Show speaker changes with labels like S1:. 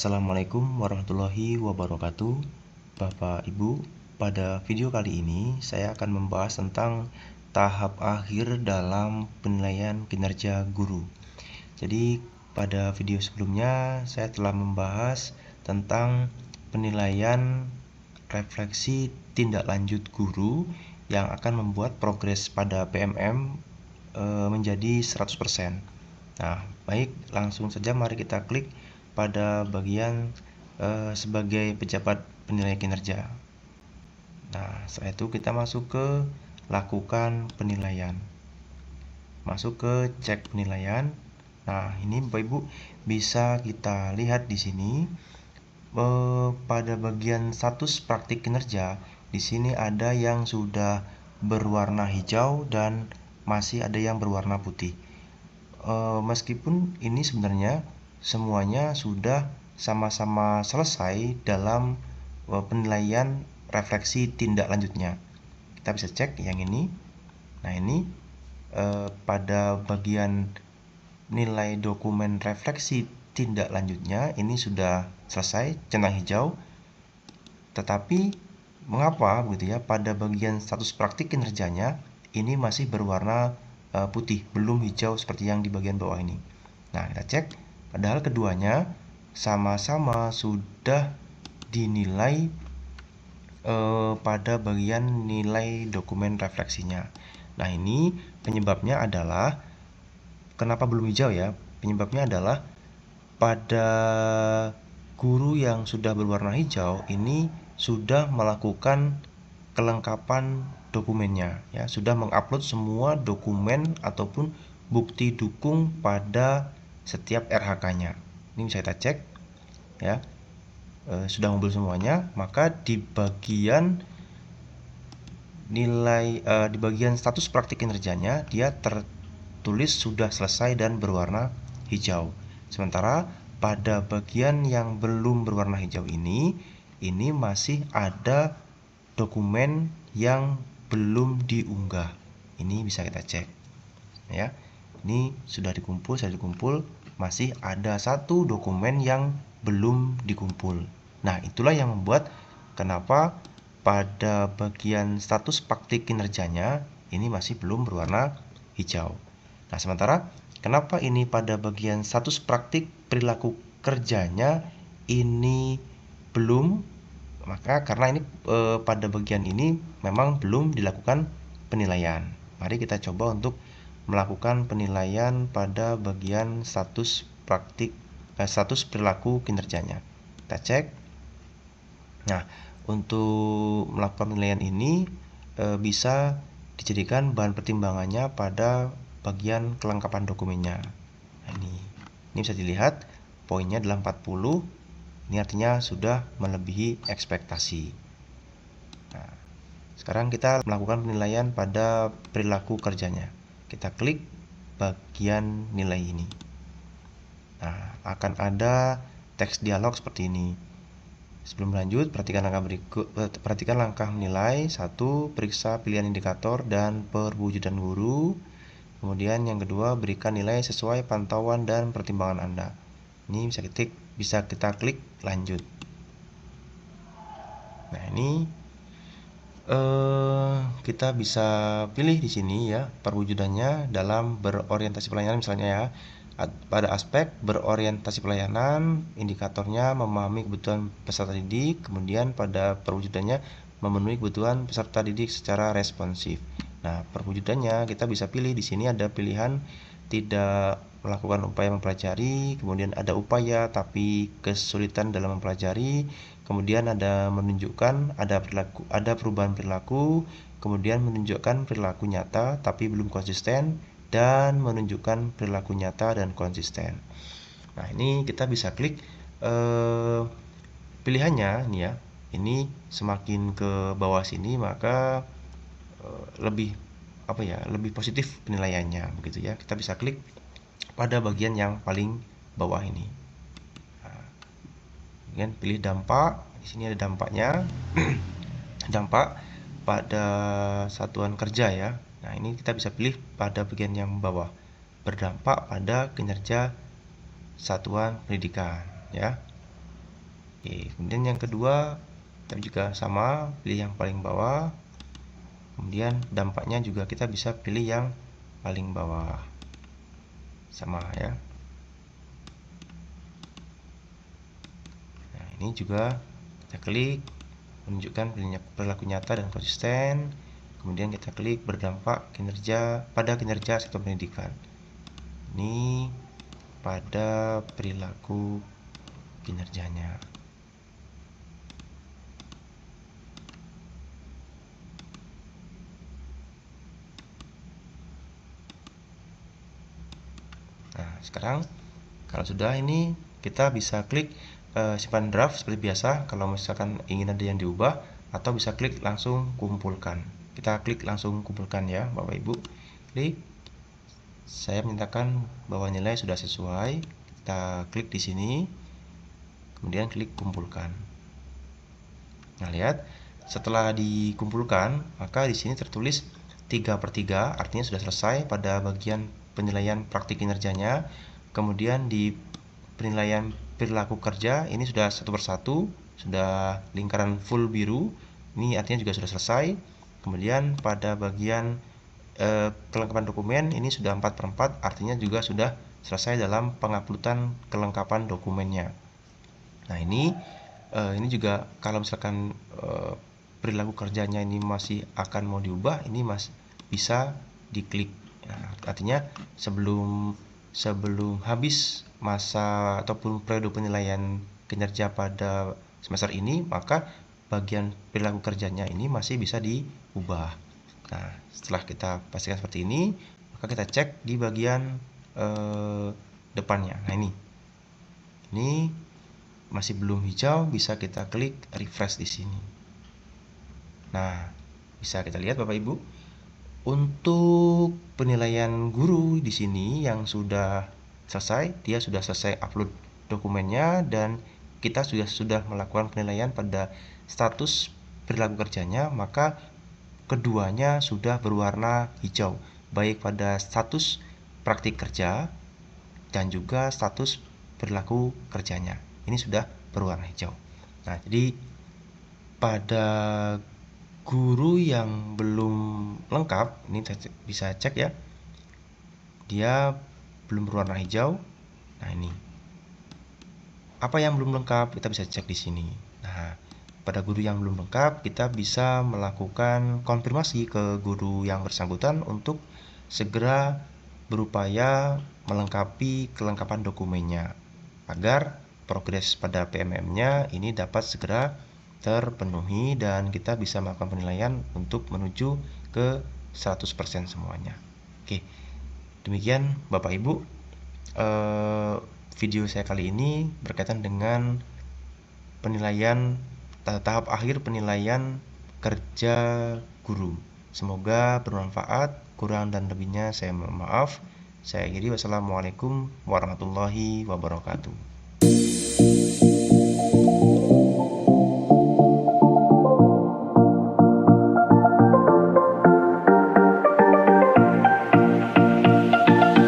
S1: Assalamualaikum warahmatullahi wabarakatuh. Bapak Ibu, pada video kali ini saya akan membahas tentang tahap akhir dalam penilaian kinerja guru. Jadi pada video sebelumnya saya telah membahas tentang penilaian refleksi tindak lanjut guru yang akan membuat progres pada PMM menjadi 100%. Nah, baik, langsung saja mari kita klik pada bagian sebagai pejabat penilai kinerja. Nah, setelah itu kita masuk ke lakukan penilaian. Masuk ke cek penilaian. Nah, ini Bapak Ibu bisa kita lihat di sini pada bagian status praktik kinerja. Di sini ada yang sudah berwarna hijau dan masih ada yang berwarna putih. Meskipun ini sebenarnya semuanya sudah sama-sama selesai dalam penilaian refleksi tindak lanjutnya. Kita bisa cek yang ini. Nah, ini pada bagian nilai dokumen refleksi tindak lanjutnya ini sudah selesai, centang hijau. Tetapi mengapa begitu ya, pada bagian status praktik kinerjanya ini masih berwarna putih, belum hijau seperti yang di bagian bawah ini. Nah, kita cek, padahal keduanya sama-sama sudah dinilai pada bagian nilai dokumen refleksinya. Nah, ini penyebabnya adalah kenapa belum hijau ya? Penyebabnya adalah pada guru yang sudah berwarna hijau ini sudah melakukan kelengkapan dokumennya ya, sudah mengupload semua dokumen ataupun bukti dukung pada setiap RHK-nya. Ini bisa kita cek ya, sudah ngumpul semuanya. Maka di bagian nilai di bagian status praktik kinerjanya dia tertulis sudah selesai dan berwarna hijau. Sementara pada bagian yang belum berwarna hijau ini masih ada dokumen yang belum diunggah. Ini bisa kita cek ya. Ini sudah dikumpul, masih ada satu dokumen yang belum dikumpul. Nah, itulah yang membuat kenapa pada bagian status praktik kinerjanya ini masih belum berwarna hijau. Nah, sementara kenapa ini pada bagian status praktik perilaku kerjanya ini belum? Maka karena ini pada bagian ini memang belum dilakukan penilaian. Mari kita coba untuk melakukan penilaian pada bagian status praktik status perilaku kinerjanya. Kita cek. Nah, untuk melakukan penilaian ini bisa dijadikan bahan pertimbangannya pada bagian kelengkapan dokumennya. Nah, ini bisa dilihat poinnya adalah 40. Ini artinya sudah melebihi ekspektasi. Nah, sekarang kita melakukan penilaian pada perilaku kerjanya. Kita klik bagian nilai ini. Nah, akan ada teks dialog seperti ini. Sebelum lanjut, perhatikan langkah menilai. 1. Periksa pilihan indikator dan perwujudan guru. Kemudian yang kedua, berikan nilai sesuai pantauan dan pertimbangan Anda. Ini bisa kita klik lanjut. Nah, ini kita bisa pilih di sini ya perwujudannya dalam berorientasi pelayanan, misalnya ya. Pada aspek berorientasi pelayanan, indikatornya memahami kebutuhan peserta didik, kemudian pada perwujudannya memenuhi kebutuhan peserta didik secara responsif. Nah, perwujudannya kita bisa pilih di sini, ada pilihan tidak melakukan upaya mempelajari, kemudian ada upaya tapi kesulitan dalam mempelajari, kemudian ada menunjukkan ada perubahan perilaku, kemudian menunjukkan perilaku nyata tapi belum konsisten, dan menunjukkan perilaku nyata dan konsisten. Nah, ini kita bisa klik pilihannya nih ya. Ini semakin ke bawah sini maka lebih lebih positif penilaiannya begitu ya. Kita bisa klik pada bagian yang paling bawah ini. Nah, kemudian pilih dampak. Di sini ada dampaknya. Dampak pada satuan kerja ya. Nah, ini kita bisa pilih pada bagian yang bawah, berdampak pada kinerja satuan pendidikan ya. Oke, kemudian yang kedua kita juga sama, pilih yang paling bawah. Kemudian dampaknya juga kita bisa pilih yang paling bawah. Sama ya. Nah, ini juga kita klik menunjukkan perilaku nyata dan konsisten. Kemudian kita klik berdampak pada kinerja sektor pendidikan. Ini pada perilaku kinerjanya. Nah, sekarang kalau sudah ini kita bisa klik simpan draft seperti biasa kalau misalkan ingin ada yang diubah, atau bisa klik langsung kumpulkan. Kita klik langsung kumpulkan ya Bapak Ibu. Klik. Saya menyatakan bahwa nilai sudah sesuai. Kita klik di sini. Kemudian klik kumpulkan. Nah, lihat setelah dikumpulkan, maka di sini tertulis 3/3, artinya sudah selesai pada bagian penilaian praktik kinerjanya. Kemudian di penilaian perilaku kerja ini sudah 1/1, sudah lingkaran full biru, ini artinya juga sudah selesai. Kemudian pada bagian kelengkapan dokumen ini sudah 4/4, artinya juga sudah selesai dalam penguploadan kelengkapan dokumennya. Nah, ini juga kalau misalkan perilaku kerjanya ini masih akan mau diubah, ini bisa diklik. Nah, artinya sebelum habis masa ataupun periode penilaian kinerja pada semester ini, maka bagian perilaku kerjanya ini masih bisa diubah. Nah, setelah kita pastikan seperti ini, maka kita cek di bagian depannya. Nah, ini masih belum hijau, bisa kita klik refresh di sini. Nah, bisa kita lihat Bapak Ibu, untuk penilaian guru di sini yang sudah selesai, dia sudah selesai upload dokumennya, dan kita sudah melakukan penilaian pada status perilaku kerjanya, maka keduanya sudah berwarna hijau, baik pada status praktik kerja dan juga status perilaku kerjanya. Ini sudah berwarna hijau. Nah, jadi pada guru yang belum lengkap, ini bisa cek ya, dia belum berwarna hijau. Nah, ini apa yang belum lengkap, kita bisa cek di sini. Nah, pada guru yang belum lengkap, kita bisa melakukan konfirmasi ke guru yang bersangkutan untuk segera berupaya melengkapi kelengkapan dokumennya, agar progres pada PMM-nya ini dapat segera terpenuhi dan kita bisa melakukan penilaian untuk menuju ke 100% semuanya. Oke, demikian Bapak Ibu video saya kali ini berkaitan dengan penilaian tahap akhir penilaian kerja guru. Semoga bermanfaat. Kurang dan lebihnya saya mohon maaf. Saya akhiri. Wassalamualaikum warahmatullahi wabarakatuh.